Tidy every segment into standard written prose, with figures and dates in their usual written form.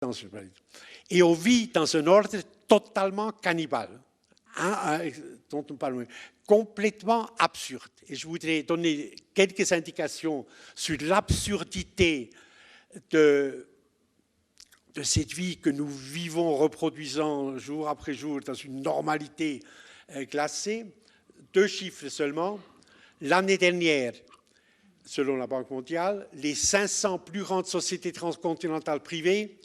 temps sur la planète. Et on vit dans un ordre totalement cannibale, dont on parle, complètement absurde. Et je voudrais donner quelques indications sur l'absurdité de cette vie que nous vivons, reproduisant jour après jour dans une normalité glacée. 2 chiffres seulement. L'année dernière, selon la Banque mondiale, les 500 plus grandes sociétés transcontinentales privées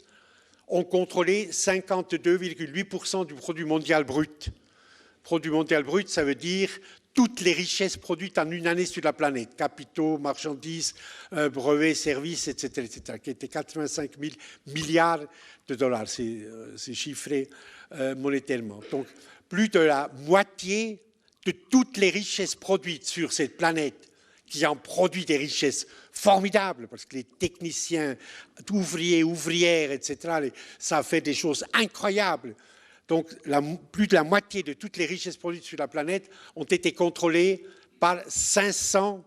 ont contrôlé 52,8% du produit mondial brut. Produit mondial brut, ça veut dire toutes les richesses produites en une année sur la planète, capitaux, marchandises, brevets, services, etc., qui étaient 85 000 milliards de dollars, c'est chiffré monétairement. Donc, plus de la moitié de toutes les richesses produites sur cette planète, qui en produit des richesses formidables, parce que les techniciens, ouvriers, ouvrières, etc., ça fait des choses incroyables. Donc, plus de la moitié de toutes les richesses produites sur la planète ont été contrôlées par 500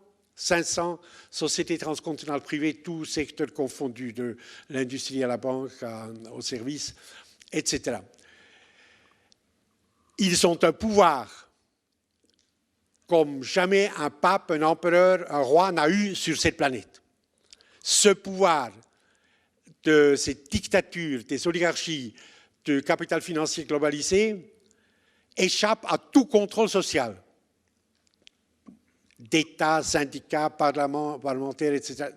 sociétés transcontinentales privées, tous secteurs confondus, de l'industrie à la banque, aux services, etc. Ils ont un pouvoir comme jamais un pape, un empereur, un roi n'a eu sur cette planète. Ce pouvoir de cette dictature, des oligarchies, du capital financier globalisé, échappe à tout contrôle social. D'États, syndicats, parlementaires, etc.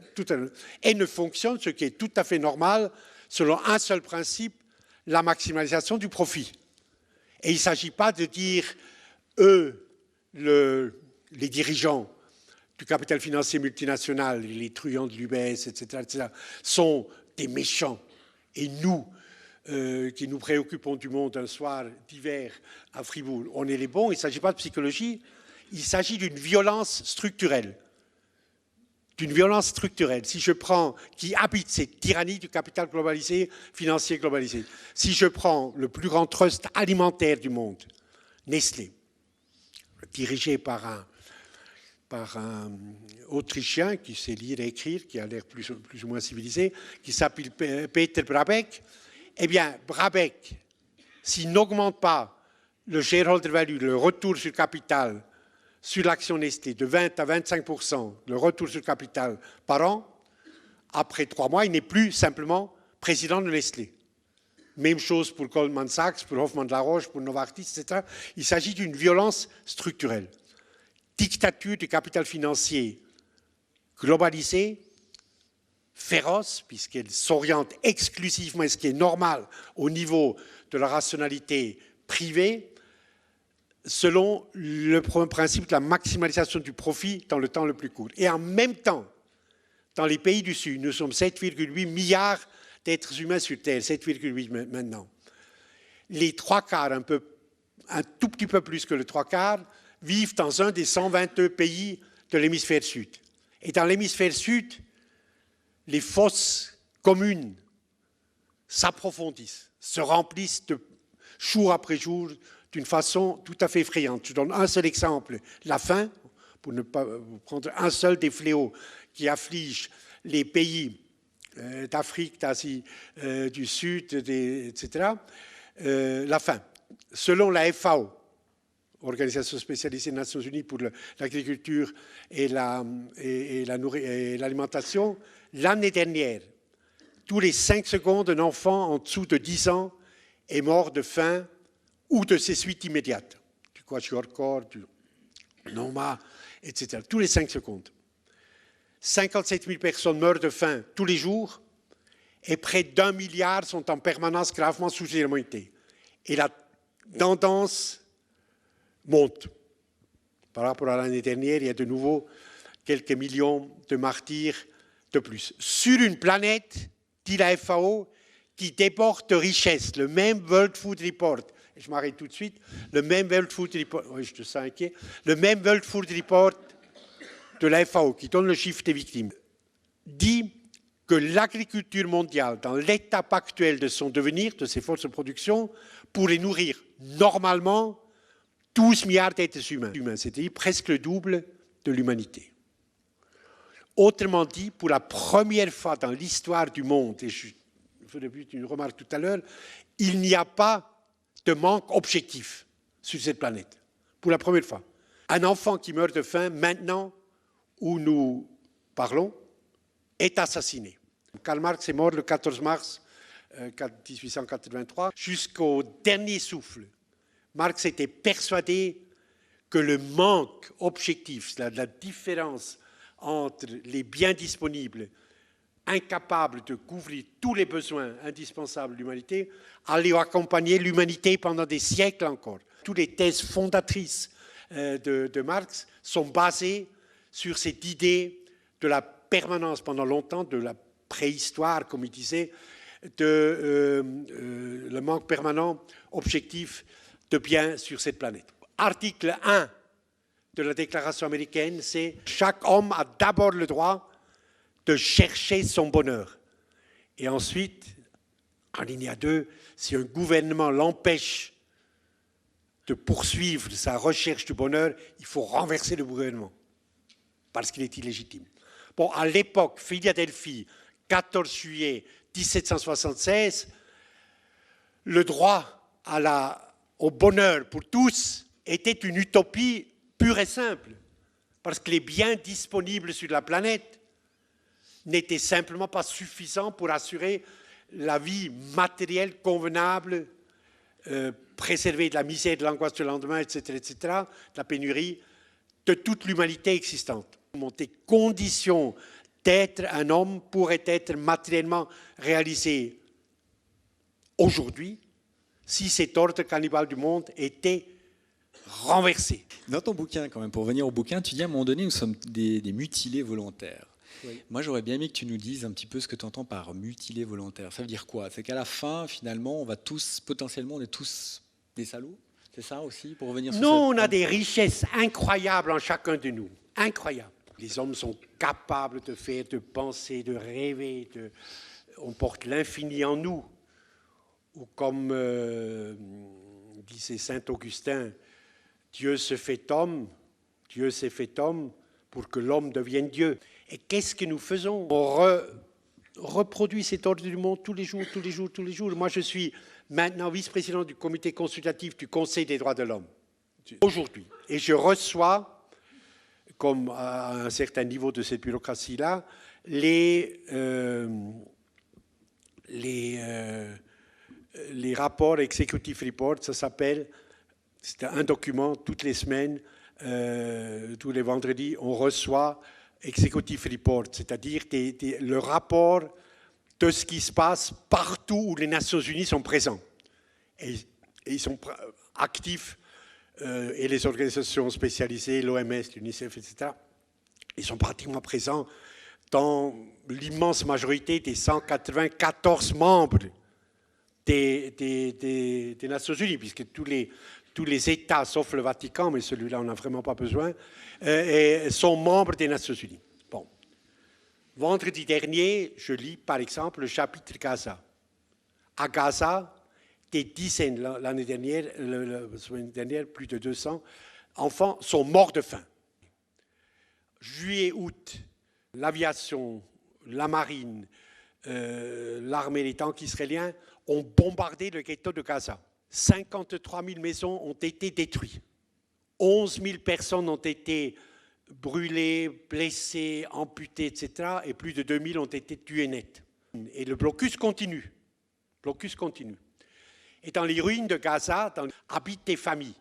Et ne fonctionne, ce qui est tout à fait normal, selon un seul principe, la maximalisation du profit. Et il ne s'agit pas de dire, eux, les dirigeants du capital financier multinational, les truands de l'UBS, etc., sont des méchants. Et nous, qui nous préoccupons du monde un soir d'hiver à Fribourg, on est les bons. Il ne s'agit pas de psychologie, il s'agit d'une violence structurelle. D'une violence structurelle. Si je prends, qui habite cette tyrannie du capital globalisé, financier globalisé, si je prends le plus grand trust alimentaire du monde, Nestlé, dirigé par un Autrichien qui sait lire et écrire, qui a l'air plus ou moins civilisé, qui s'appelle Peter Brabeck. Eh bien, Brabeck, s'il n'augmente pas le shareholder value, le retour sur capital, sur l'action Nestlé, de 20 à 25%, le retour sur capital par an, après 3 mois, il n'est plus simplement président de Nestlé. Même chose pour Goldman Sachs, pour Hoffmann de la Roche, pour Novartis, etc. Il s'agit d'une violence structurelle. Dictature du capital financier globalisé, féroce, puisqu'elle s'oriente exclusivement, et ce qui est normal, au niveau de la rationalité privée, selon le principe de la maximalisation du profit dans le temps le plus court. Et en même temps, dans les pays du Sud, nous sommes 7,8 milliards d'êtres humains sur Terre, 7,8 maintenant. Les 3/4, un tout petit peu plus que le 3/4, vivent dans un des 122 pays de l'hémisphère sud. Et dans l'hémisphère sud, les fosses communes s'approfondissent, se remplissent jour après jour d'une façon tout à fait effrayante. Je donne un seul exemple, la faim, pour ne pas prendre un seul des fléaux qui affligent les pays d'Afrique, d'Asie du Sud, etc. La faim. Selon la FAO, Organisation spécialisée des Nations Unies pour l'agriculture et l'alimentation, l'année dernière, tous les 5 secondes, un enfant en dessous de 10 ans est mort de faim ou de ses suites immédiates, du kwashiorkor, du noma, etc. Tous les 5 secondes. 57 000 personnes meurent de faim tous les jours et près d'1 milliard sont en permanence gravement sous-alimentés. Et la tendance monte. Par rapport à l'année dernière, il y a de nouveau quelques millions de martyrs de plus. Sur une planète, dit la FAO, qui déborde de richesses, le même World Food Report, et je m'arrête tout de suite, le même World Food Report, oui, je te sens inquiet, le même World Food Report de la FAO, qui donne le chiffre des victimes, dit que l'agriculture mondiale, dans l'étape actuelle de son devenir, de ses forces de production, pourrait nourrir normalement 12 milliards d'êtres humains, c'est-à-dire presque le double de l'humanité. Autrement dit, pour la première fois dans l'histoire du monde, et faisais une remarque tout à l'heure, il n'y a pas de manque objectif sur cette planète, pour la première fois. Un enfant qui meurt de faim, maintenant où nous parlons, est assassiné. Karl Marx est mort le 14 mars 1883. Jusqu'au dernier souffle, Marx était persuadé que le manque objectif, la différence entre les biens disponibles, incapables de couvrir tous les besoins indispensables de l'humanité, allait accompagner l'humanité pendant des siècles encore. Toutes les thèses fondatrices de Marx sont basées sur cette idée de la permanence pendant longtemps, de la préhistoire, comme il disait, le manque permanent objectif de biens sur cette planète. Article 1 de la Déclaration américaine, c'est « Chaque homme a d'abord le droit de chercher son bonheur. » Et ensuite, alinéa 2, si un gouvernement l'empêche de poursuivre sa recherche du bonheur, il faut renverser le gouvernement, parce qu'il est illégitime. Bon, à l'époque, Philadelphie, 14 juillet 1776, le droit au bonheur pour tous était une utopie pure et simple, parce que les biens disponibles sur la planète n'étaient simplement pas suffisants pour assurer la vie matérielle convenable, préserver de la misère, de l'angoisse du lendemain, etc., de la pénurie, de toute l'humanité existante. Les conditions d'être un homme pourraient être matériellement réalisées aujourd'hui si cet ordre cannibale du monde était renversé. Dans ton bouquin, quand même, pour venir au bouquin, tu dis à un moment donné, nous sommes des mutilés volontaires. Oui. Moi, j'aurais bien aimé que tu nous dises un petit peu ce que tu entends par mutilé volontaire. Ça veut dire quoi? C'est qu'à la fin, finalement, on va tous, potentiellement, on est tous des salauds? C'est ça aussi, pour revenir sur Non, on a des richesses incroyables en chacun de nous. Incroyables. Les hommes sont capables de faire, de penser, de rêver. On porte l'infini en nous. Ou comme disait saint Augustin, Dieu se fait homme, Dieu s'est fait homme pour que l'homme devienne Dieu. Et qu'est-ce que nous faisons? On reproduit cet ordre du monde tous les jours, tous les jours, tous les jours. Moi, je suis maintenant vice-président du comité consultatif du Conseil des droits de l'homme, aujourd'hui. Et je reçois, comme à un certain niveau de cette bureaucratie-là, les rapports executive report, ça s'appelle, c'est un document toutes les semaines, tous les vendredis, on reçoit executive report, c'est-à-dire le rapport de ce qui se passe partout où les Nations Unies sont présents. Et ils sont actifs, et les organisations spécialisées, l'OMS, l'UNICEF, etc., ils sont pratiquement présents dans l'immense majorité des 194 membres des Nations Unies, puisque tous les États, sauf le Vatican, mais celui-là, on n'a vraiment pas besoin, sont membres des Nations Unies. Bon. Vendredi dernier, je lis, par exemple, le chapitre Gaza. À Gaza, des dizaines, l'année dernière, plus de 200 enfants sont morts de faim. Juillet, août, l'aviation, la marine, l'armée, les tanks israéliens ont bombardé le ghetto de Gaza. 53 000 maisons ont été détruites. 11 000 personnes ont été brûlées, blessées, amputées, etc. Et plus de 2 000 ont été tuées net. Et le blocus continue. Et dans les ruines de Gaza, habitent des familles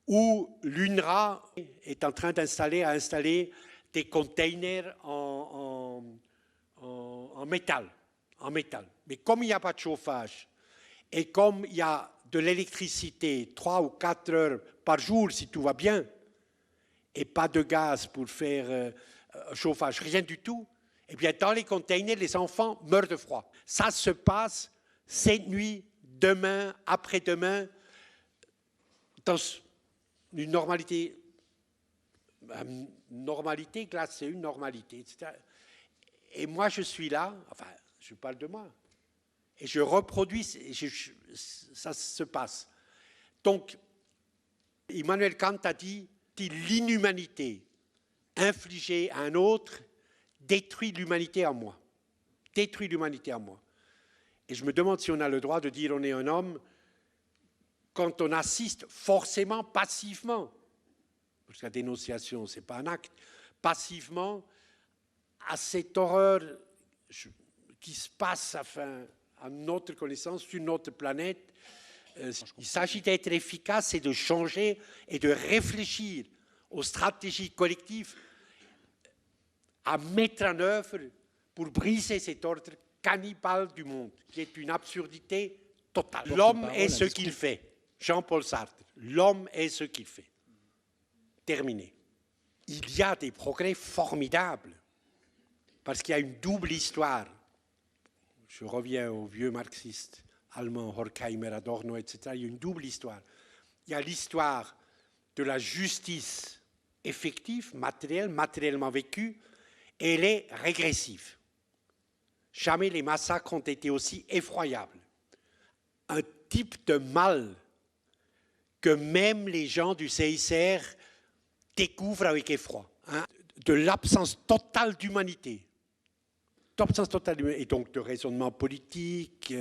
où l'UNRWA est en train d'installer des containers en métal. Mais comme il n'y a pas de chauffage et comme il y a de l'électricité 3 ou 4 heures par jour, si tout va bien, et pas de gaz pour faire chauffage, rien du tout, eh bien, dans les containers, les enfants meurent de froid. Ça se passe cette nuit, demain, après-demain, dans une normalité glacée, une normalité, etc. Et moi, je suis là, enfin, je parle de moi, et je reproduis, ça se passe. Donc, Immanuel Kant a dit l'inhumanité infligée à un autre détruit l'humanité en moi. Et je me demande si on a le droit de dire on est un homme quand on assiste forcément passivement, parce que la dénonciation, ce n'est pas un acte, passivement à cette horreur qui se passe à notre connaissance sur notre planète. Il s'agit d'être efficace et de changer et de réfléchir aux stratégies collectives à mettre en œuvre pour briser cet ordre cannibale du monde, qui est une absurdité totale. L'homme est ce qu'il fait. Jean-Paul Sartre, l'homme est ce qu'il fait. Terminé. Il y a des progrès formidables, parce qu'il y a une double histoire. Je reviens aux vieux marxistes allemands, Horkheimer, Adorno, etc. Il y a une double histoire. Il y a l'histoire de la justice effective, matérielle, matériellement vécue, et elle est régressive. Jamais les massacres ont été aussi effroyables. Un type de mal que même les gens du CICR découvrent avec effroi. Hein, de l'absence totale d'humanité. Et donc de raisonnement politique,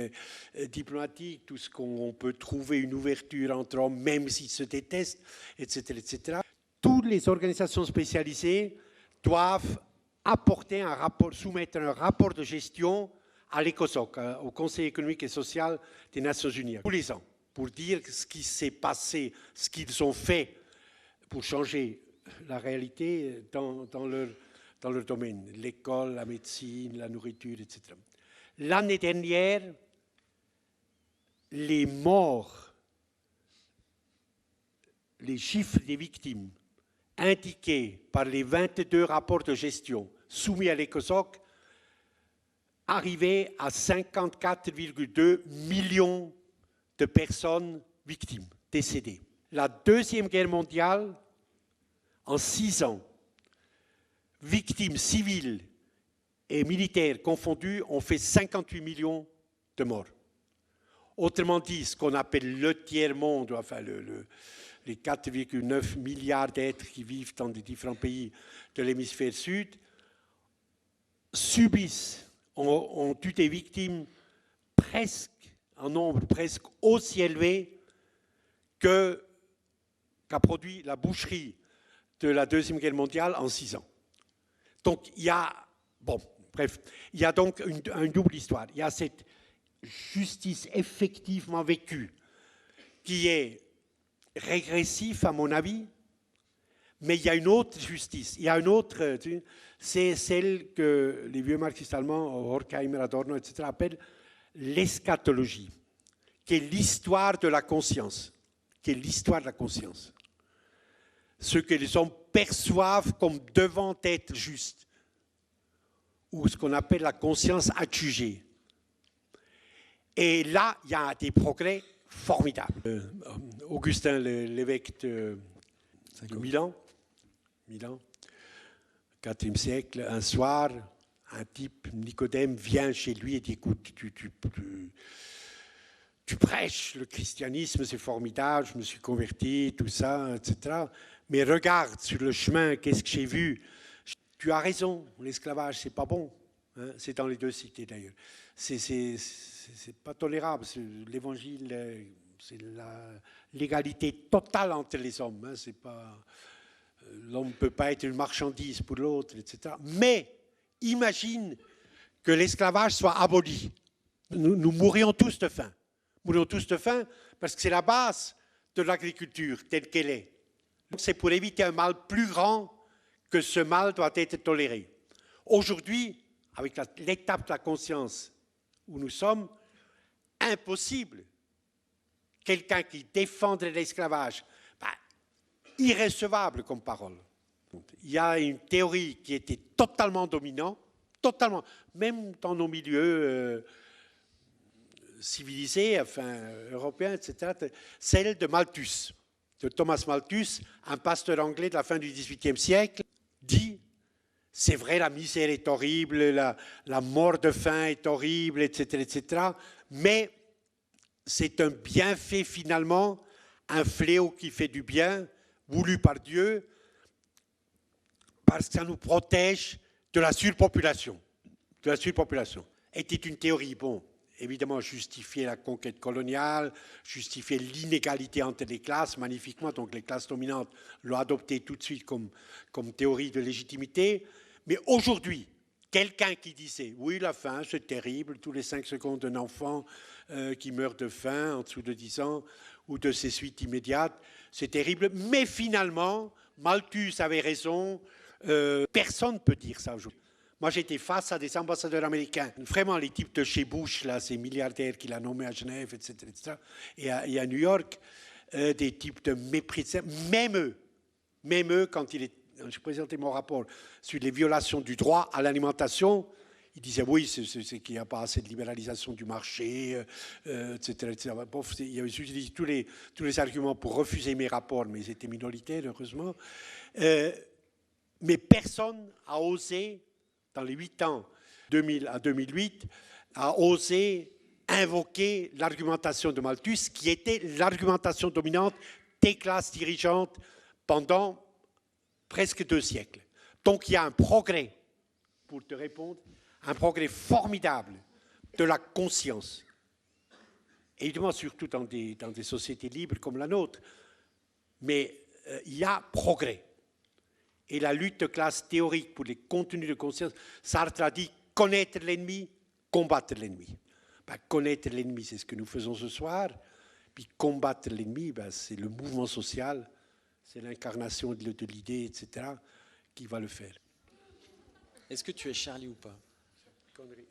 diplomatique, tout ce qu'on peut trouver, une ouverture entre hommes, même s'ils se détestent, etc., etc. Toutes les organisations spécialisées doivent apporter un rapport, soumettre un rapport de gestion à l'ECOSOC, au Conseil économique et social des Nations Unies, tous les ans, pour dire ce qui s'est passé, ce qu'ils ont fait pour changer la réalité dans leur domaine, l'école, la médecine, la nourriture, etc. L'année dernière, les morts, les chiffres des victimes indiqués par les 22 rapports de gestion soumis à l'ECOSOC arrivaient à 54,2 millions de personnes victimes, décédées. La Deuxième Guerre mondiale, en 6 ans, victimes civiles et militaires confondus, ont fait 58 millions de morts. Autrement dit, ce qu'on appelle le tiers-monde, enfin les 4,9 milliards d'êtres qui vivent dans les différents pays de l'hémisphère sud, subissent, ont eu des victimes presque, en nombre presque aussi élevé qu'a produit la boucherie de la Deuxième Guerre mondiale en 6 ans. Donc il y a, il y a donc une double histoire. Il y a cette justice effectivement vécue qui est régressive à mon avis, mais il y a une autre justice. Il y a une autre, c'est celle que les vieux marxistes allemands, Horkheimer, Adorno, etc., appellent l'eschatologie, qui est l'histoire de la conscience, ce que les hommes perçoivent comme devant être juste, ou ce qu'on appelle la conscience adjugée. Et là, il y a des progrès formidables. Augustin, l'évêque de Milan, 4e siècle, un soir, un type, Nicodème, vient chez lui et dit, écoute, tu prêches le christianisme, c'est formidable, je me suis converti, tout ça, etc. Mais regarde sur le chemin, qu'est-ce que j'ai vu? Tu as raison, l'esclavage, c'est pas bon. Hein, c'est dans les deux cités d'ailleurs. C'est pas tolérable. L'évangile, c'est l'égalité totale entre les hommes. Hein, c'est pas, l'homme ne peut pas être une marchandise pour l'autre, etc. Mais imagine que l'esclavage soit aboli. Nous mourrions tous de faim. Nous mourrions tous de faim parce que c'est la base de l'agriculture telle qu'elle est. C'est pour éviter un mal plus grand que ce mal doit être toléré. Aujourd'hui, avec l'étape de la conscience où nous sommes, impossible. Quelqu'un qui défendrait l'esclavage, irrecevable comme parole. Il y a une théorie qui était totalement dominante, totalement, même dans nos milieux civilisés, enfin européens, etc., celle de Malthus, de Thomas Malthus, un pasteur anglais de la fin du XVIIIe siècle, dit « c'est vrai, la misère est horrible, la mort de faim est horrible, etc., etc., mais c'est un bienfait finalement, un fléau qui fait du bien, voulu par Dieu, parce que ça nous protège de la surpopulation. Était une théorie, bon, évidemment justifier la conquête coloniale, justifier l'inégalité entre les classes magnifiquement, donc les classes dominantes l'ont adopté tout de suite comme théorie de légitimité. Mais aujourd'hui, quelqu'un qui disait « oui, la faim, c'est terrible, tous les 5 secondes un enfant qui meurt de faim en dessous de 10 ans ou de ses suites immédiates, c'est terrible, mais finalement, Malthus avait raison, personne ne peut dire ça aujourd'hui. » Moi, j'étais face à des ambassadeurs américains, vraiment les types de chez Bush, là, ces milliardaires qu'il a nommés à Genève, etc., et à New York, des types de méprisants, même eux, quand je présentais mon rapport sur les violations du droit à l'alimentation, ils disaient oui, c'est qu'il n'y a pas assez de libéralisation du marché, etc. Bon, il y avait utilisé tous les arguments pour refuser mes rapports, mais ils étaient minoritaires, heureusement. Mais personne n'a osé, dans les 8 ans, 2000 à 2008, a osé invoquer l'argumentation de Malthus, qui était l'argumentation dominante des classes dirigeantes pendant presque 2 siècles. Donc il y a un progrès, pour te répondre, un progrès formidable de la conscience. Évidemment, surtout dans des sociétés libres comme la nôtre. Mais il y a progrès. Et la lutte de classe théorique pour les contenus de conscience, Sartre a dit connaître l'ennemi, combattre l'ennemi. Ben, connaître l'ennemi, c'est ce que nous faisons ce soir. Puis combattre l'ennemi, ben, c'est le mouvement social, c'est l'incarnation de l'idée, etc., qui va le faire. Est-ce que tu es Charlie ou pas?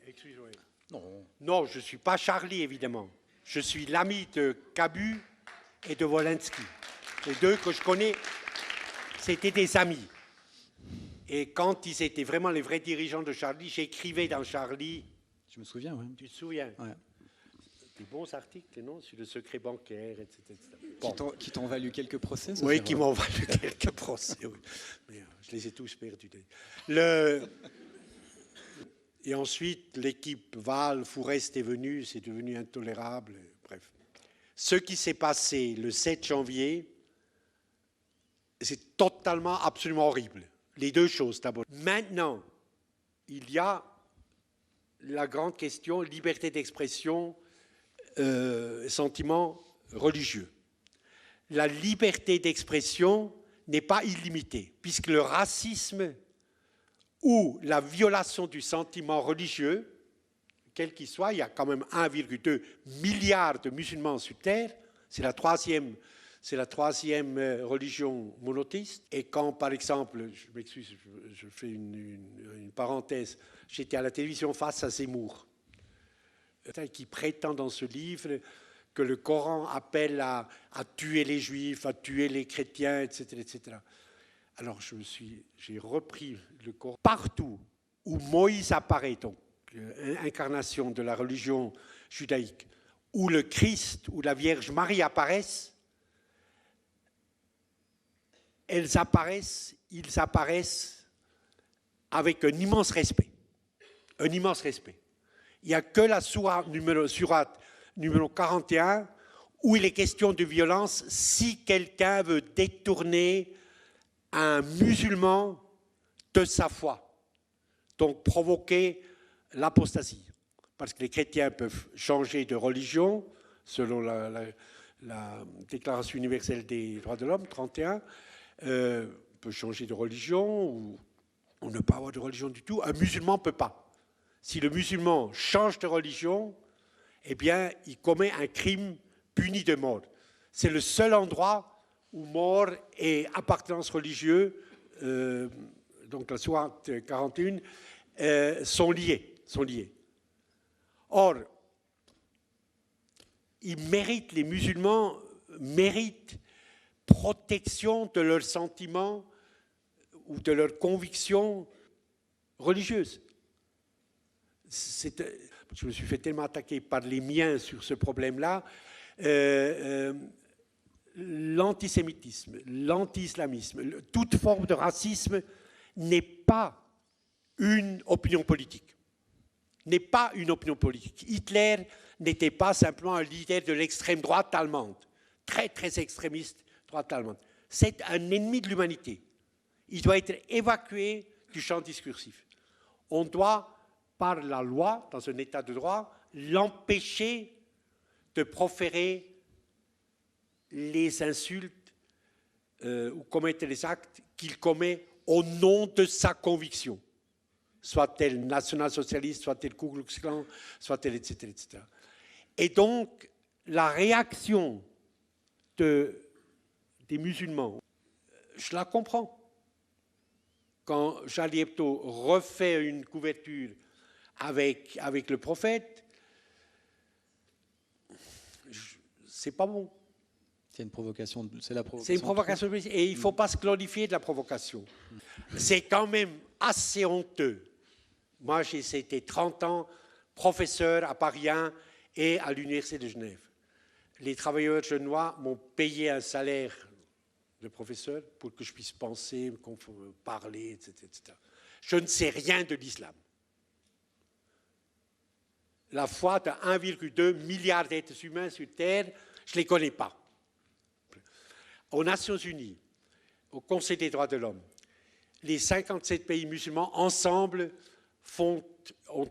Excuse-moi. Non. Non, je ne suis pas Charlie, évidemment. Je suis l'ami de Cabu et de Wolinski. Les deux que je connais, c'était des amis. Et quand ils étaient vraiment les vrais dirigeants de Charlie, j'écrivais dans Charlie. Je me souviens, oui. Tu te souviens? Ouais. Des bons articles, non? Sur le secret bancaire, etc. Bon. Qui t'ont valu quelques procès? Oui, qui m'ont valu quelques procès, oui. Mais je les ai tous perdus. Et ensuite, l'équipe Val, Fourest est venue, c'est devenu intolérable. Bref. Ce qui s'est passé le 7 janvier, c'est totalement, absolument horrible. Les deux choses d'abord. Maintenant, il y a la grande question, liberté d'expression, sentiment religieux. La liberté d'expression n'est pas illimitée, puisque le racisme ou la violation du sentiment religieux, quel qu'il soit, il y a quand même 1,2 milliard de musulmans sur Terre, c'est la troisième religion monothéiste. Et quand, par exemple, je m'excuse, je fais une parenthèse, j'étais à la télévision face à Zemmour, qui prétend dans ce livre que le Coran appelle à tuer les Juifs, à tuer les chrétiens, etc., etc. Alors j'ai repris le Coran. Partout où Moïse apparaît, donc incarnation de la religion judaïque, où le Christ ou la Vierge Marie apparaissent, ils apparaissent avec un immense respect. Un immense respect. Il n'y a que la sourate numéro 41 où il est question de violence si quelqu'un veut détourner un musulman de sa foi, donc provoquer l'apostasie. Parce que les chrétiens peuvent changer de religion, selon la Déclaration universelle des droits de l'homme, 31, peut changer de religion ou ne pas avoir de religion du tout. Un musulman ne peut pas. Si le musulman change de religion, eh bien, il commet un crime puni de mort. C'est le seul endroit où mort et appartenance religieuse, donc la sourate 41, sont liés. Or, les musulmans méritent protection de leurs sentiments ou de leurs convictions religieuses. Je me suis fait tellement attaquer par les miens sur ce problème-là. L'antisémitisme, l'anti-islamisme, toute forme de racisme n'est pas une opinion politique. Hitler n'était pas simplement un leader de l'extrême droite allemande, très très extrémiste droite allemande. C'est un ennemi de l'humanité. Il doit être évacué du champ discursif. On doit, par la loi, dans un état de droit, l'empêcher de proférer les insultes ou commettre les actes qu'il commet au nom de sa conviction, soit-elle national-socialiste, soit-elle Ku Klux Klan, soit-elle, etc., etc. Et donc, la réaction des musulmans, je la comprends. Quand Charlie Hebdo refait une couverture avec le prophète, c'est pas bon. C'est une provocation, c'est la provocation. C'est une provocation, et il ne faut pas se glorifier de la provocation. C'est quand même assez honteux. Moi, j'ai été 30 ans professeur à Paris 1 et à l'Université de Genève. Les travailleurs genevois m'ont payé un salaire de professeur pour que je puisse penser, parler, etc., etc. Je ne sais rien de l'islam. La foi de 1,2 milliard d'êtres humains sur Terre, je ne les connais pas. Aux Nations Unies, au Conseil des droits de l'homme, les 57 pays musulmans ensemble ont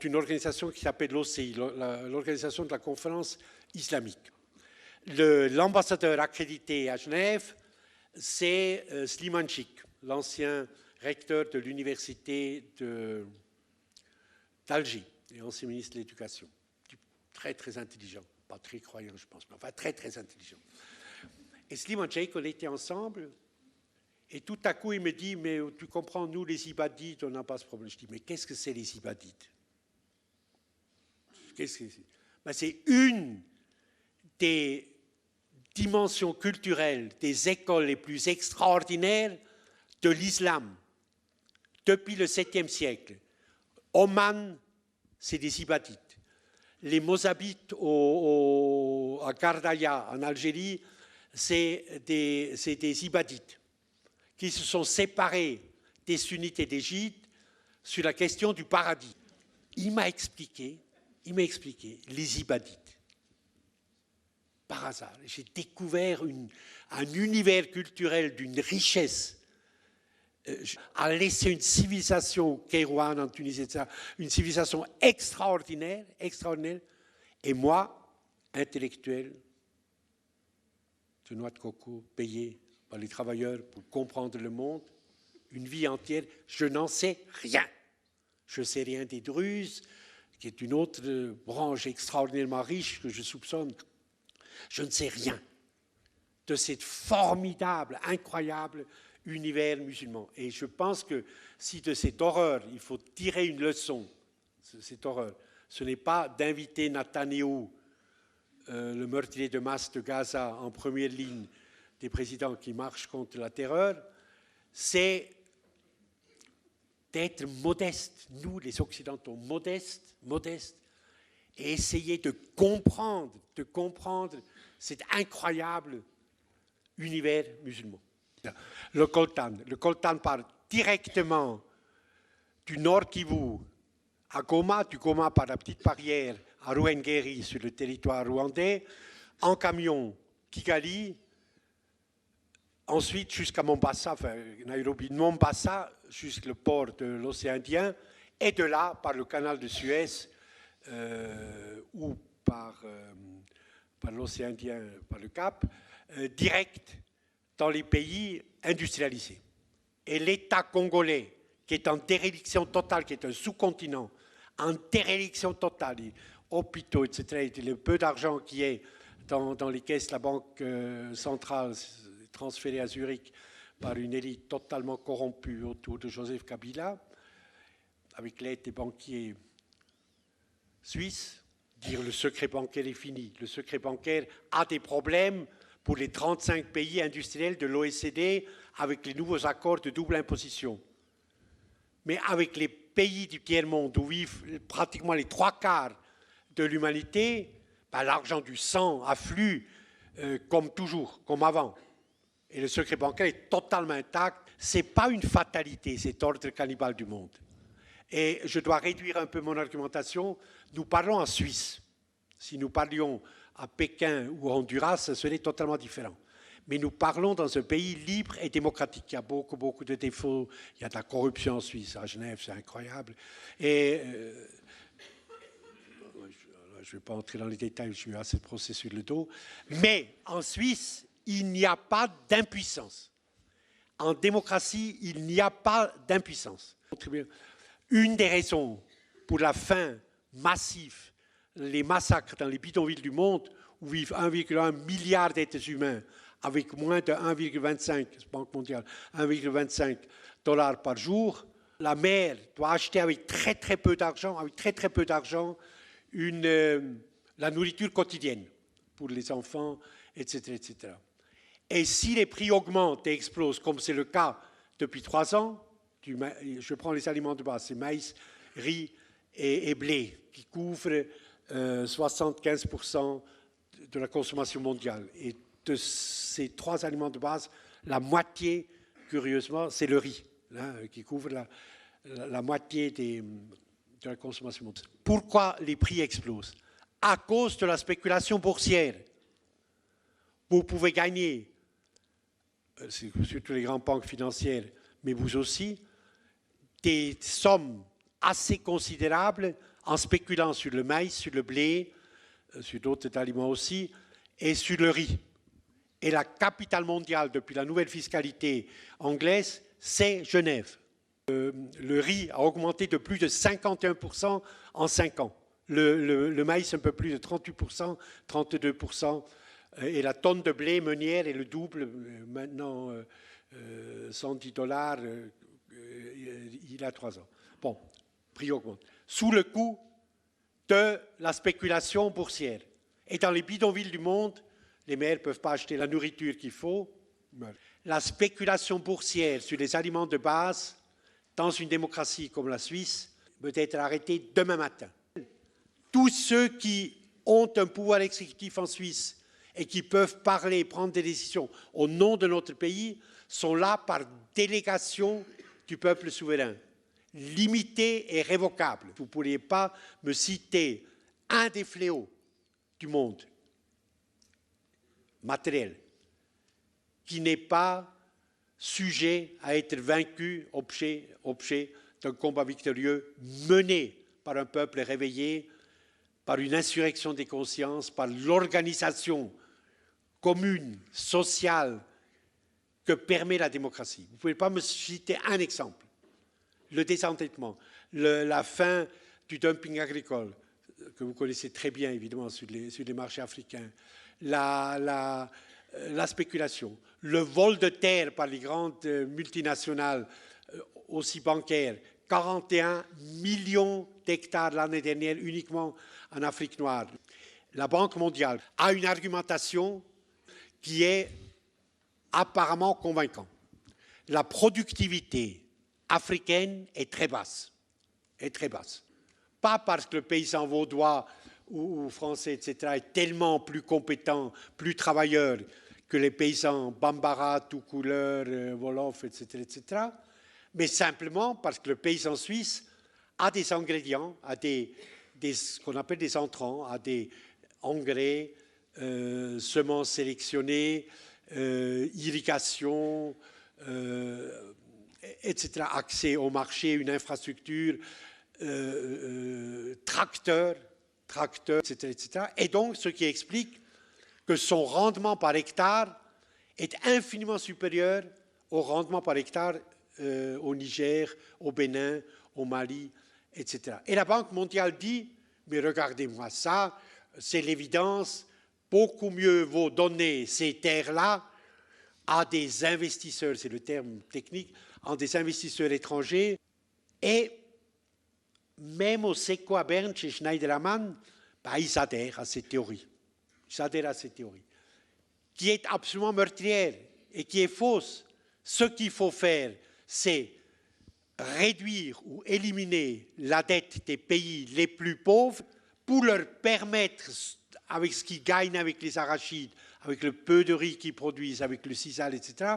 une organisation qui s'appelle l'OCI, l'Organisation de la Conférence islamique. L'ambassadeur accrédité à Genève, c'est Slimanchik, l'ancien recteur de l'université d'Alger et ancien ministre de l'Éducation. Très, très intelligent. Pas très croyant, je pense, mais enfin très, très intelligent. Et Slimanchik, on était ensemble, et tout à coup, il me dit, mais tu comprends, nous, les ibadites, on n'a pas ce problème. Je dis, mais qu'est-ce que c'est les ibadites? Qu'est-ce que c'est? Ben, c'est une des dimensions culturelles des écoles les plus extraordinaires de l'islam depuis le 7e siècle. Oman, c'est des ibadites. Les Mozabites à Gardaya, en Algérie, c'est des ibadites qui se sont séparés des sunnites et des chiites sur la question du paradis. Il m'a expliqué les ibadites. Par hasard, j'ai découvert un univers culturel d'une richesse, a laissé une civilisation au Kairouan, en Tunisie, etc., une civilisation extraordinaire, et moi, intellectuel, de noix de coco, payé par les travailleurs pour comprendre le monde, une vie entière, je n'en sais rien. Je ne sais rien des Druzes, qui est une autre branche extraordinairement riche que je soupçonne. Je ne sais rien de cet formidable, incroyable univers musulman. Et je pense que si de cette horreur, il faut tirer une leçon, cette horreur, ce n'est pas d'inviter Netanyahou, le meurtrier de masse de Gaza, en première ligne des présidents qui marchent contre la terreur, c'est d'être modeste, nous les Occidentaux, modestes, et essayer de comprendre cet incroyable univers musulman. Le coltan part directement du Nord Kivu à Goma, du Goma par la petite barrière à Ruhengeri sur le territoire rwandais, en camion Kigali, ensuite jusqu'à Mombasa, enfin Nairobi, Mombasa, jusqu'au port de l'océan Indien, et de là par le canal de Suez ou par l'océan Indien, par le Cap, direct dans les pays industrialisés. Et l'État congolais, qui est en déréliction totale, qui est un sous-continent, en déréliction totale, les hôpitaux, etc., et le peu d'argent qui est dans les caisses de la Banque centrale transférée à Zurich par une élite totalement corrompue autour de Joseph Kabila, avec l'aide des banquiers suisses, dire le secret bancaire est fini. Le secret bancaire a des problèmes pour les 35 pays industriels de l'OECD avec les nouveaux accords de double imposition. Mais avec les pays du tiers-monde où vivent pratiquement les 3/4 de l'humanité, ben, l'argent du sang afflue comme toujours, comme avant. Et le secret bancaire est totalement intact. Ce n'est pas une fatalité, cet ordre cannibale du monde. Et je dois réduire un peu mon argumentation. Nous parlons en Suisse. Si nous parlions à Pékin ou à Honduras, ce serait totalement différent. Mais nous parlons dans un pays libre et démocratique. Il y a beaucoup de défauts. Il y a de la corruption en Suisse. À Genève, c'est incroyable. Et je ne vais pas entrer dans les détails, j'ai eu assez de procès sur le dos. Mais en Suisse, il n'y a pas d'impuissance. En démocratie, il n'y a pas d'impuissance. Une des raisons pour la fin massive, les massacres dans les bidonvilles du monde, où vivent 1,1 milliard d'êtres humains, avec moins de 1,25, Banque mondiale, 1,25 $ par jour, la mère doit acheter avec très peu d'argent, la nourriture quotidienne pour les enfants, etc., etc. Et si les prix augmentent et explosent, comme c'est le cas depuis 3 ans, je prends les aliments de base, c'est maïs, riz et blé, qui couvrent 75% de la consommation mondiale. Et de ces 3 aliments de base, la moitié, curieusement, c'est le riz, hein, qui couvre la moitié de la consommation mondiale. Pourquoi les prix explosent? À cause de la spéculation boursière. Vous pouvez gagner, surtout les grandes banques financières, mais vous aussi, des sommes assez considérables en spéculant sur le maïs, sur le blé, sur d'autres aliments aussi, et sur le riz. Et la capitale mondiale, depuis la nouvelle fiscalité anglaise, c'est Genève. Le riz a augmenté de plus de 51% en 5 ans. Le maïs, un peu plus de 38%, 32%. Et la tonne de blé meunière est le double. Maintenant, 110 $, il a 3 ans. Bon, prix augmente. Sous le coup de la spéculation boursière. Et dans les bidonvilles du monde, les mères ne peuvent pas acheter la nourriture qu'il faut. La spéculation boursière sur les aliments de base, dans une démocratie comme la Suisse, peut être arrêtée demain matin. Tous ceux qui ont un pouvoir exécutif en Suisse et qui peuvent parler, prendre des décisions au nom de notre pays, sont là par délégation du peuple souverain, limité et révocable. Vous ne pourriez pas me citer un des fléaux du monde matériel qui n'est pas sujet à être vaincu, objet d'un combat victorieux mené par un peuple réveillé, par une insurrection des consciences, par l'organisation commune, sociale, que permet la démocratie. Vous ne pouvez pas me citer un exemple. Le désendettement, la fin du dumping agricole, que vous connaissez très bien évidemment sur les marchés africains, la spéculation, le vol de terre par les grandes multinationales, aussi bancaires, 41 millions d'hectares l'année dernière uniquement en Afrique noire. La Banque mondiale a une argumentation qui est apparemment convaincante. La productivité africaine est très basse. Pas parce que le paysan vaudois ou français, etc., est tellement plus compétent, plus travailleur que les paysans bambara, tout couleur, wolof, etc., mais simplement parce que le paysan suisse a des ingrédients, a ce qu'on appelle des entrants, a des engrais, semences sélectionnées, irrigation, etc., accès au marché, une infrastructure, tracteurs, etc. Et donc, ce qui explique que son rendement par hectare est infiniment supérieur au rendement par hectare au Niger, au Bénin, au Mali, etc. Et la Banque mondiale dit, mais regardez-moi ça, c'est l'évidence, beaucoup mieux vaut donner ces terres-là à des investisseurs, c'est le terme technique, à des investisseurs étrangers. Et même au SECO à Berne, chez Schneiderman, ils adhèrent à cette théorie. Qui est absolument meurtrière et qui est fausse. Ce qu'il faut faire, c'est réduire ou éliminer la dette des pays les plus pauvres pour leur permettre, avec ce qu'ils gagnent avec les arachides, avec le peu de riz qu'ils produisent, avec le sisal, etc.,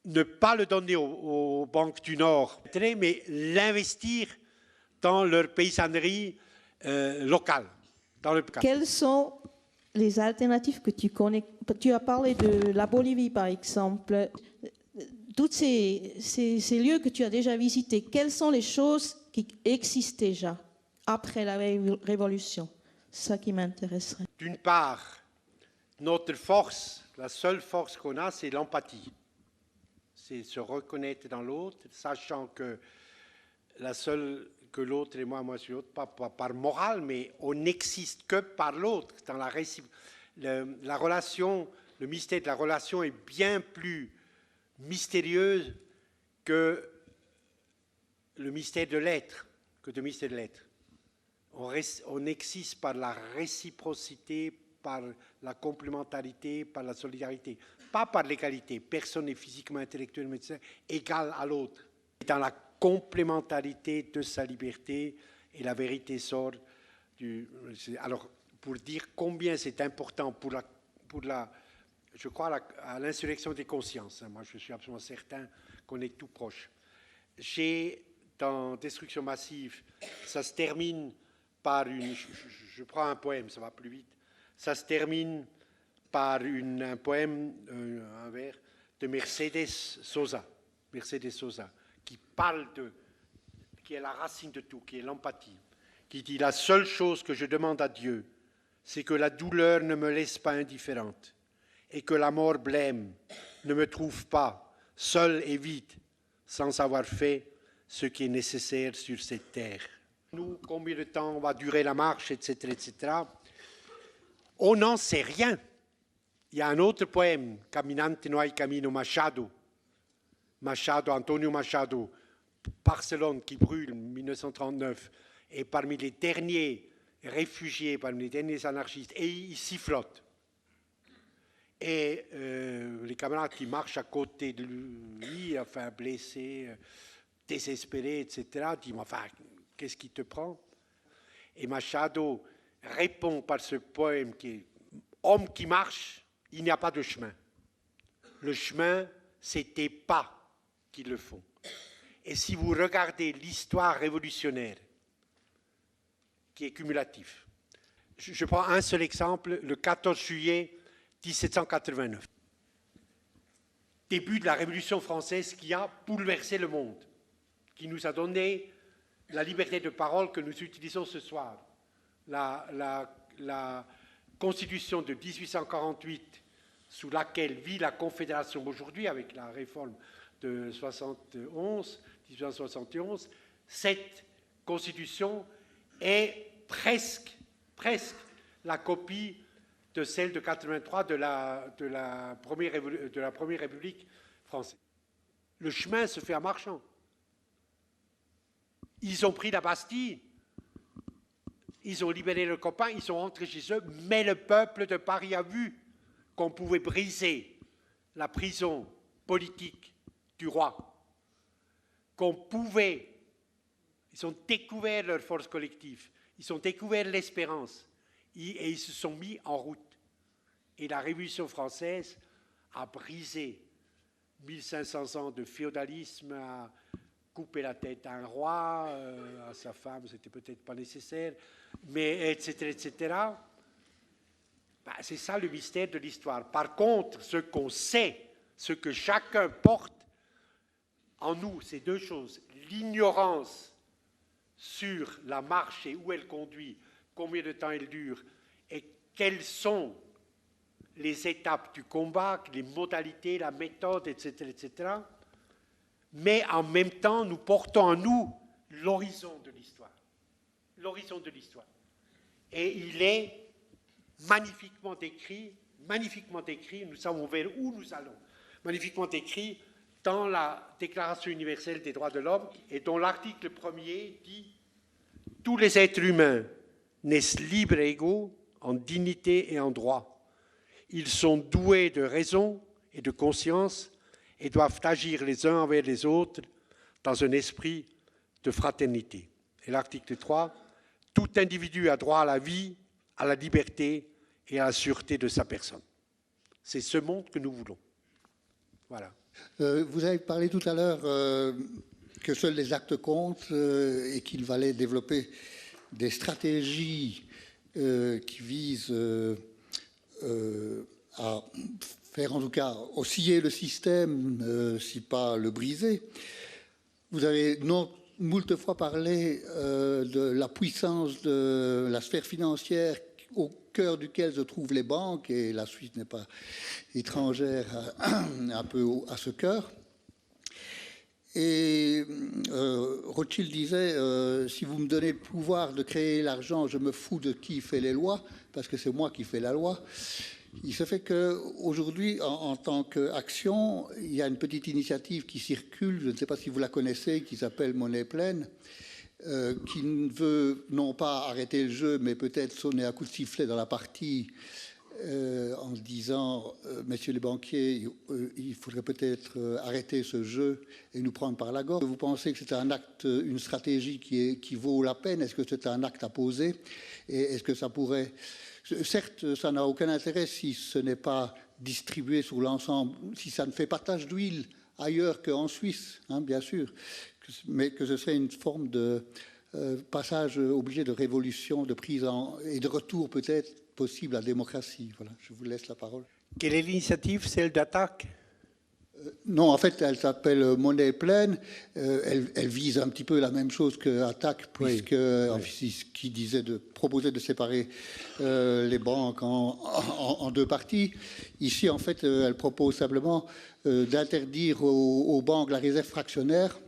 ne pas le donner aux banques du Nord, mais l'investir dans leur paysannerie locale. Quelles sont les alternatives que tu connais? Tu as parlé de la Bolivie, par exemple. Tous ces lieux que tu as déjà visités, quelles sont les choses qui existent déjà après la Révolution? ça qui m'intéresserait. D'une part, notre force, la seule force qu'on a, c'est l'empathie. C'est se reconnaître dans l'autre, sachant que que l'autre et moi je suis l'autre, pas par morale, mais on n'existe que par l'autre. Dans la relation, le mystère de la relation est bien plus mystérieux que le mystère de l'être, On existe par la réciprocité, par la complémentarité, par la solidarité, pas par l'égalité. Personne n'est physiquement, intellectuellement égal à l'autre. Dans la complémentarité de sa liberté, et la vérité sort du... Alors, pour dire combien c'est important je crois, à l'insurrection des consciences. Moi, je suis absolument certain qu'on est tout proche. Dans Destruction massive, ça se termine par une... Je prends un poème, ça va plus vite. Ça se termine par un poème, un vers, de Mercedes Sosa, qui est la racine de tout, qui est l'empathie, qui dit « La seule chose que je demande à Dieu, c'est que la douleur ne me laisse pas indifférente et que la mort blême ne me trouve pas seul et vide, sans avoir fait ce qui est nécessaire sur cette terre. » Nous, combien de temps va durer la marche, etc., etc. On n'en sait rien. Il y a un autre poème, Caminante no hay camino, Machado, Antonio Machado, Barcelone, qui brûle en 1939, et parmi les derniers réfugiés, parmi les derniers anarchistes, et il s'y flotte. Et les camarades qui marchent à côté de lui, enfin blessés, désespérés, etc., disent « Enfin, qu'est-ce qui te prend ?» Et Machado répond par ce poème qui est « Homme qui marche, il n'y a pas de chemin. Le chemin, c'est tes pas qui le font. » Et si vous regardez l'histoire révolutionnaire, qui est cumulatif, je prends un seul exemple, le 14 juillet 1789, début de la Révolution française qui a bouleversé le monde, qui nous a donné la liberté de parole que nous utilisons ce soir. La Constitution de 1848, sous laquelle vit la Confédération aujourd'hui, avec la réforme de 1871, cette Constitution est presque la copie de celle de 83 de la première République française. Le chemin se fait en marchant. Ils ont pris la Bastille, ils ont libéré leurs copains, ils sont rentrés chez eux, mais le peuple de Paris a vu qu'on pouvait briser la prison politique du roi, qu'on pouvait, ils ont découvert leur force collective, ils ont découvert l'espérance, et ils se sont mis en route. Et la Révolution française a brisé 1500 ans de féodalisme, a coupé la tête à un roi, à sa femme, c'était peut-être pas nécessaire, mais etc., etc. Ben, c'est ça le mystère de l'histoire. Par contre, ce qu'on sait, ce que chacun porte en nous, c'est deux choses. L'ignorance sur la marche et où elle conduit, combien de temps elle dure, et quelles sont les étapes du combat, les modalités, la méthode, etc., etc. Mais en même temps, nous portons en nous l'horizon de l'histoire. L'horizon de l'histoire. Et il est magnifiquement décrit, nous savons vers où nous allons, magnifiquement décrit dans la Déclaration universelle des droits de l'homme, et dont l'article 1er dit « Tous les êtres humains naissent libres et égaux en dignité et en droit. Ils sont doués de raison et de conscience et doivent agir les uns envers les autres dans un esprit de fraternité. » Et l'article 3, « Tout individu a droit à la vie, à la liberté et à la sûreté de sa personne. » C'est ce monde que nous voulons. Voilà. Vous avez parlé tout à l'heure que seuls les actes comptent et qu'il fallait développer des stratégies qui visent à faire en tout cas osciller le système, si pas le briser. Vous avez moult fois parlé de la puissance de la sphère financière au cœur duquel se trouvent les banques, et la Suisse n'est pas étrangère un peu à ce cœur. Et Rothschild disait, si vous me donnez le pouvoir de créer l'argent, je me fous de qui fait les lois, parce que c'est moi qui fais la loi. Il se fait qu'aujourd'hui, en tant qu'action, il y a une petite initiative qui circule, je ne sais pas si vous la connaissez, qui s'appelle Monnaie pleine, qui ne veut non pas arrêter le jeu, mais peut-être sonner un coup de sifflet dans la partie en se disant, messieurs les banquiers, il faudrait peut-être arrêter ce jeu et nous prendre par la gorge. Vous pensez que c'est un acte, une stratégie qui vaut la peine? Est-ce que c'est un acte à poser? Et est-ce que ça pourrait... Certes, ça n'a aucun intérêt si ce n'est pas distribué sur l'ensemble, si ça ne fait pas tache d'huile ailleurs qu'en Suisse, hein, bien sûr, mais que ce serait une forme de passage obligé de révolution, de prise et de retour peut-être possible à la démocratie. Voilà, je vous laisse la parole. Quelle est l'initiative, celle d'attaque? Non, en fait, elle s'appelle Monnaie pleine. Elle vise un petit peu la même chose que Attaque, puisque ce qui disait proposer de séparer les banques en deux parties. Ici, en fait, elle propose simplement d'interdire aux banques la réserve fractionnaire,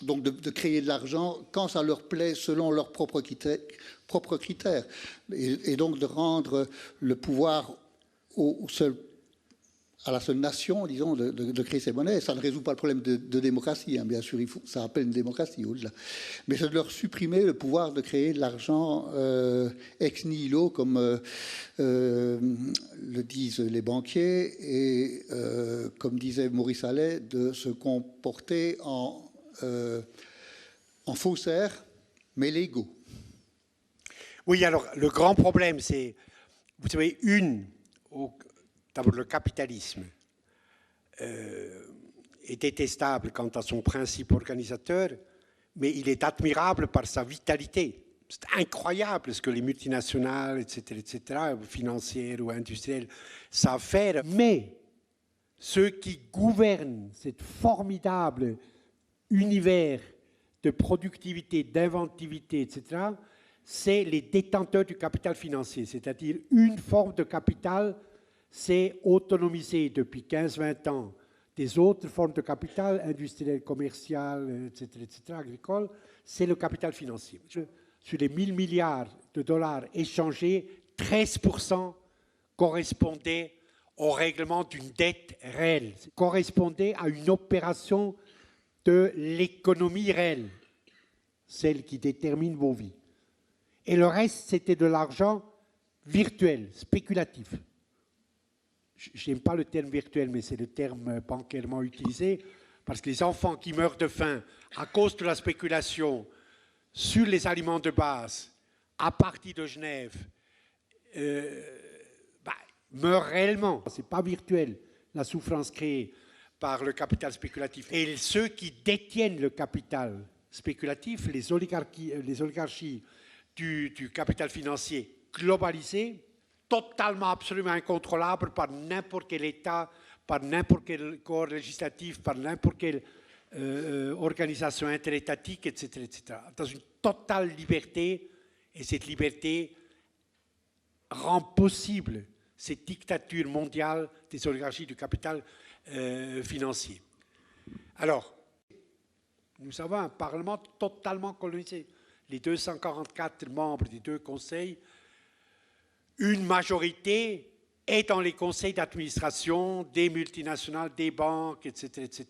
donc de créer de l'argent quand ça leur plaît selon leurs propres critères, et donc de rendre le pouvoir à la seule nation, disons, de créer ces monnaies. Ça ne résout pas le problème de démocratie, hein, bien sûr, ça appelle une démocratie au-delà. Mais c'est de leur supprimer le pouvoir de créer de l'argent ex nihilo, comme le disent les banquiers, et comme disait Maurice Allais, de se comporter en faussaires, mais légaux. Oui, alors le grand problème, c'est, vous savez, d'abord, le capitalisme est détestable quant à son principe organisateur, mais il est admirable par sa vitalité. C'est incroyable ce que les multinationales, etc., financières ou industrielles, savent faire. Mais ceux qui gouvernent cet formidable univers de productivité, d'inventivité, etc., c'est les détenteurs du capital financier, c'est-à-dire une forme de capital s'est autonomisée depuis 15-20 ans des autres formes de capital, industriel, commercial, etc., agricole, c'est le capital financier. Sur les 1000 milliards de dollars échangés, 13% correspondaient au règlement d'une dette réelle, correspondait à une opération de l'économie réelle, celle qui détermine vos vies. Et le reste, c'était de l'argent virtuel, spéculatif. Je n'aime pas le terme virtuel, mais c'est le terme bancairement utilisé, parce que les enfants qui meurent de faim à cause de la spéculation sur les aliments de base à partir de Genève meurent réellement. Ce n'est pas virtuel, la souffrance créée par le capital spéculatif. Et ceux qui détiennent le capital spéculatif, les oligarchies du capital financier globalisé, totalement, absolument incontrôlable par n'importe quel État, par n'importe quel corps législatif, par n'importe quelle organisation interétatique, etc., etc. Dans une totale liberté, et cette liberté rend possible cette dictature mondiale des oligarchies du capital financier. Alors, nous avons un Parlement totalement colonisé. Les 244 membres des deux conseils, une majorité est dans les conseils d'administration des multinationales, des banques, etc.,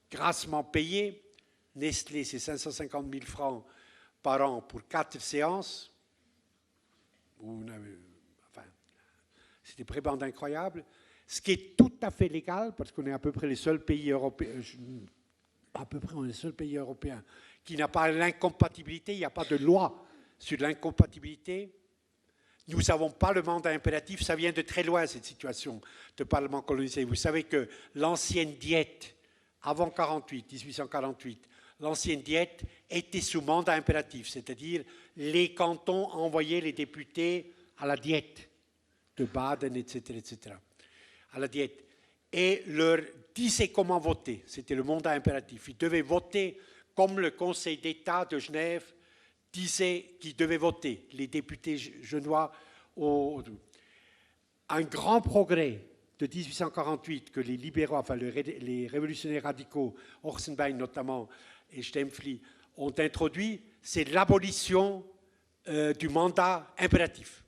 grassement payés. Nestlé, c'est 550 000 francs par an pour 4 séances. Enfin, c'est des prébendes incroyables. Ce qui est tout à fait légal, parce qu'on est à peu près les seuls pays européens, qui n'a pas l'incompatibilité, il n'y a pas de loi sur l'incompatibilité. Nous n'avons pas le mandat impératif, ça vient de très loin cette situation de Parlement colonisé. Vous savez que l'ancienne diète, avant 1848, l'ancienne diète était sous mandat impératif, c'est-à-dire les cantons envoyaient les députés à la diète de Baden, etc., à la diète, et leur disaient comment voter, c'était le mandat impératif. Ils devaient voter comme le Conseil d'État de Genève disait qu'ils devaient voter, les députés genevois, un grand progrès de 1848 que les libéraux, enfin les révolutionnaires radicaux, Orsenbein notamment et Stempfli, ont introduit, c'est l'abolition du mandat impératif.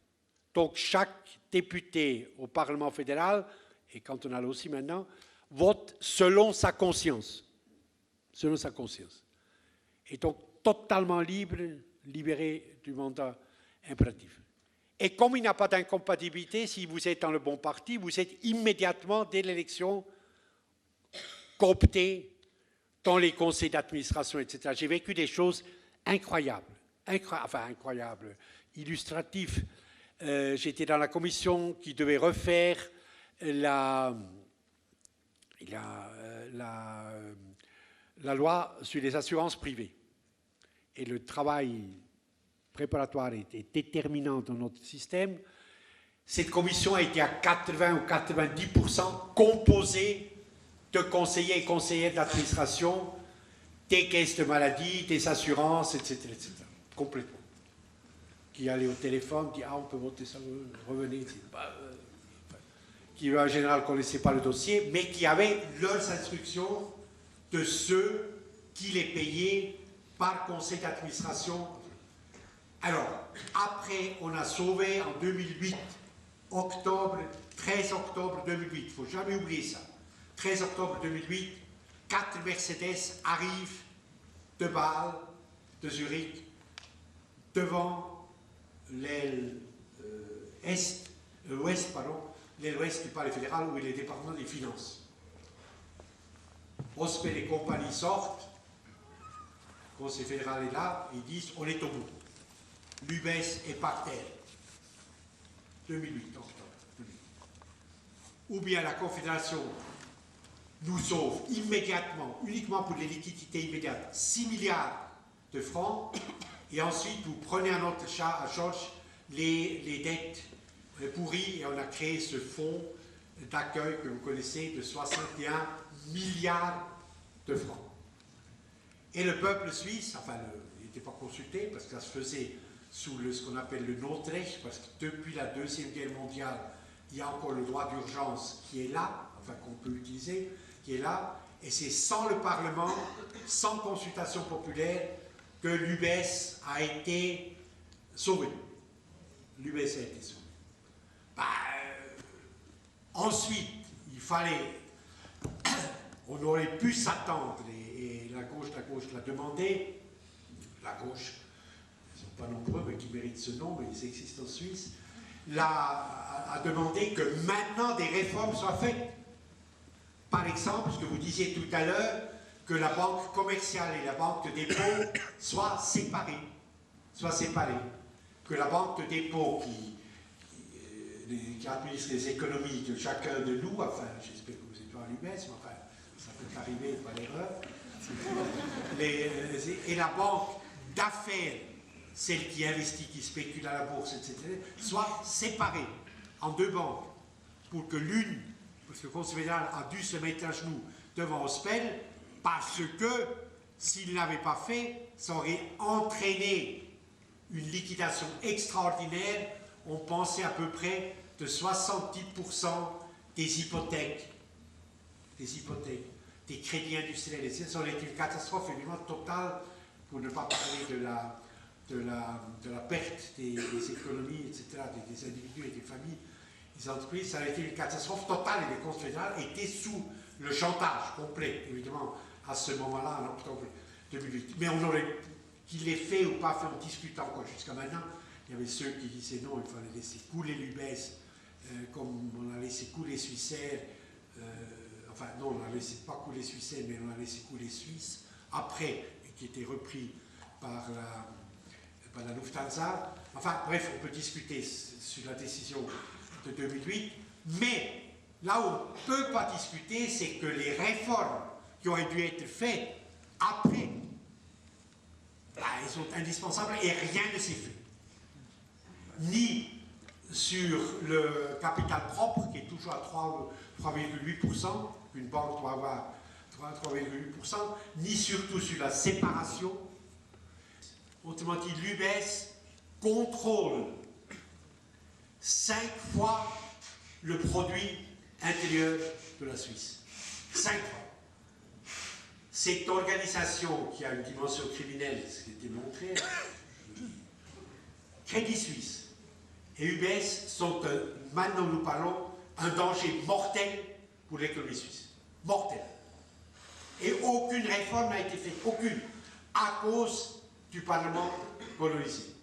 Donc chaque député au Parlement fédéral, et cantonal aussi maintenant, vote selon sa conscience. Selon sa conscience. Et donc totalement libre, libéré du mandat impératif. Et comme il n'y a pas d'incompatibilité, si vous êtes dans le bon parti, vous êtes immédiatement, dès l'élection, coopté dans les conseils d'administration, etc. J'ai vécu des choses incroyables, incroyables, illustratives. J'étais dans la commission qui devait refaire la loi sur les assurances privées. Et le travail préparatoire était déterminant dans notre système. Cette commission a été à 80 ou 90% composée de conseillers et conseillères d'administration, des caisses de maladie, des assurances, etc. Complètement. Qui allaient au téléphone, dit on peut voter ça, revenez. Qui en général ne connaissaient pas le dossier, mais qui avaient leurs instructions de ceux qui les payaient par conseil d'administration. Alors, après, on a sauvé en 2008, 13 octobre 2008, il ne faut jamais oublier ça. 13 octobre 2008, 4 Mercedes arrivent de Bâle, de Zurich, devant l'aile ouest du Palais fédéral, où est le département des finances. Ospel et compagnie sortent, le Conseil fédéral est là, ils disent on est au bout. L'UBS est par terre. 2008, octobre 2008. Ou bien la Confédération nous sauve immédiatement, uniquement pour les liquidités immédiates, 6 milliards de francs, et ensuite vous prenez à notre charge les dettes pourries, et on a créé ce fonds d'accueil que vous connaissez de 61 milliards de francs. Et le peuple suisse, enfin, il n'était pas consulté parce que ça se faisait sous ce qu'on appelle le Notrecht, parce que depuis la Deuxième Guerre mondiale, il y a encore le droit d'urgence qui est là, enfin qu'on peut utiliser, qui est là, et c'est sans le Parlement, sans consultation populaire, que l'UBS a été sauvé. L'UBS a été sauvé. Ensuite, il fallait, on aurait pu s'attendre, et la gauche l'a demandé, la gauche, ils ne sont pas nombreux, mais qui méritent ce nom, mais ils existent en Suisse, a demandé que maintenant des réformes soient faites. Par exemple, ce que vous disiez tout à l'heure, que la banque commerciale et la banque de dépôt soient séparées. Que la banque de dépôt qui administre les économies de chacun de nous, enfin, j'espère que vous êtes pas à l'UBS, mais enfin, ça peut arriver par l'erreur, et la banque d'affaires, celle qui investit, qui spécule à la bourse, etc., soient séparées en deux banques, pour que l'une, parce que le Conseil fédéral a dû se mettre à genoux devant Ospel, parce que s'il n'avait pas fait, ça aurait entraîné une liquidation extraordinaire. On pensait à peu près de 70% des hypothèques, des crédits industriels. Ça aurait été une catastrophe évidemment totale, pour ne pas parler de la perte des économies, etc., des individus et des familles, des entreprises. Ça aurait été une catastrophe totale, et les Conseils fédéraux étaient sous le chantage complet, évidemment, à ce moment-là, en octobre 2008. Mais on aurait, qu'il l'ait fait ou pas fait, on discute encore jusqu'à maintenant. Il y avait ceux qui disaient non, il fallait laisser couler l'UBS, comme on a laissé couler Swissair, enfin non, on n'a laissé pas couler Swissair, mais on a laissé couler Suisse, après, et qui était repris par la Lufthansa. Enfin bref, on peut discuter sur la décision de 2008, mais là où on ne peut pas discuter, c'est que les réformes qui auraient dû être faites après, elles sont indispensables et rien ne s'est fait. Ni sur le capital propre, qui est toujours à 3,8%, une banque doit avoir 83,8%, ni surtout sur la séparation. Autrement dit, l'UBS contrôle 5 fois le produit intérieur de la Suisse. 5 fois. Cette organisation qui a une dimension criminelle, ce qui a été montré, Crédit Suisse et UBS sont, maintenant nous parlons, un danger mortel pour l'économie suisse. Mortel. Et aucune réforme n'a été faite, aucune, à cause du Parlement colonisé.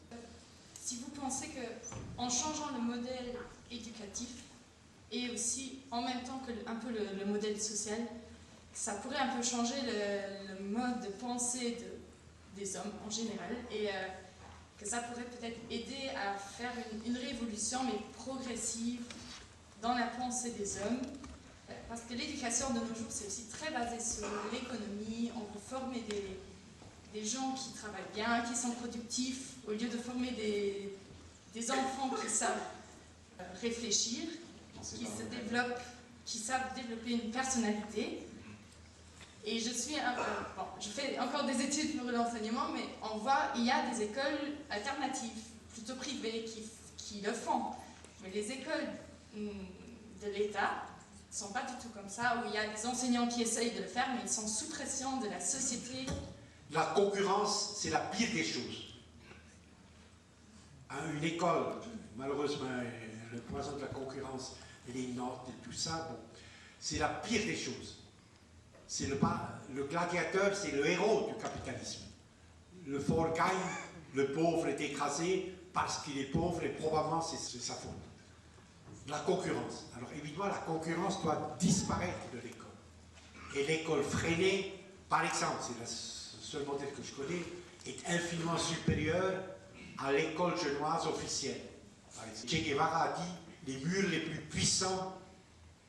Si vous pensez qu'en changeant le modèle éducatif et aussi en même temps que un peu le modèle social, ça pourrait un peu changer le mode de pensée des hommes en général et que ça pourrait peut-être aider à faire une révolution mais progressive dans la pensée des hommes. Parce que l'éducation de nos jours, c'est aussi très basé sur l'économie. On veut former des gens qui travaillent bien, qui sont productifs, au lieu de former des enfants qui savent réfléchir, qui se développent, qui savent développer une personnalité. Et je fais encore des études pour l'enseignement, mais on voit il y a des écoles alternatives, plutôt privées, qui le font. Mais les écoles de l'État ne sont pas du tout comme ça, où il y a des enseignants qui essayent de le faire, mais ils sont sous pression de la société. La concurrence, c'est la pire des choses. Une école, malheureusement, le poison de la concurrence, les notes et tout ça, bon, c'est la pire des choses. C'est le gladiateur, c'est le héros du capitalisme. Le fort gagne, le pauvre est écrasé parce qu'il est pauvre et probablement c'est sa faute. La concurrence. Alors évidemment, la concurrence doit disparaître de l'école. Et l'école freinée, par exemple, c'est le seul modèle que je connais, est infiniment supérieure à l'école genevoise officielle. Che Guevara a dit, les murs les plus puissants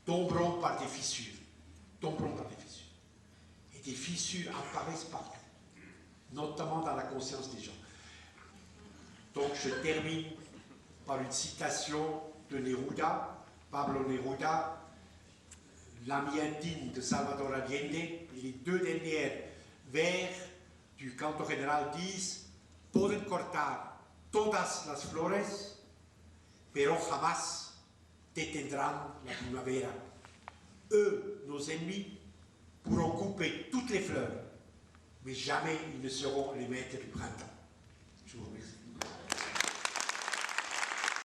tomberont par des fissures. Tomberont par des fissures. Et des fissures apparaissent partout, notamment dans la conscience des gens. Donc je termine par une citation de Neruda, Pablo Neruda, l'ami intime de Salvador Allende, et les 2 derniers vers du canto général disent « Pueden cortar todas las flores, pero jamás detendrán la primavera. » Eux, nos ennemis, pourront couper toutes les fleurs, mais jamais ils ne seront les maîtres du printemps. Je vous remercie.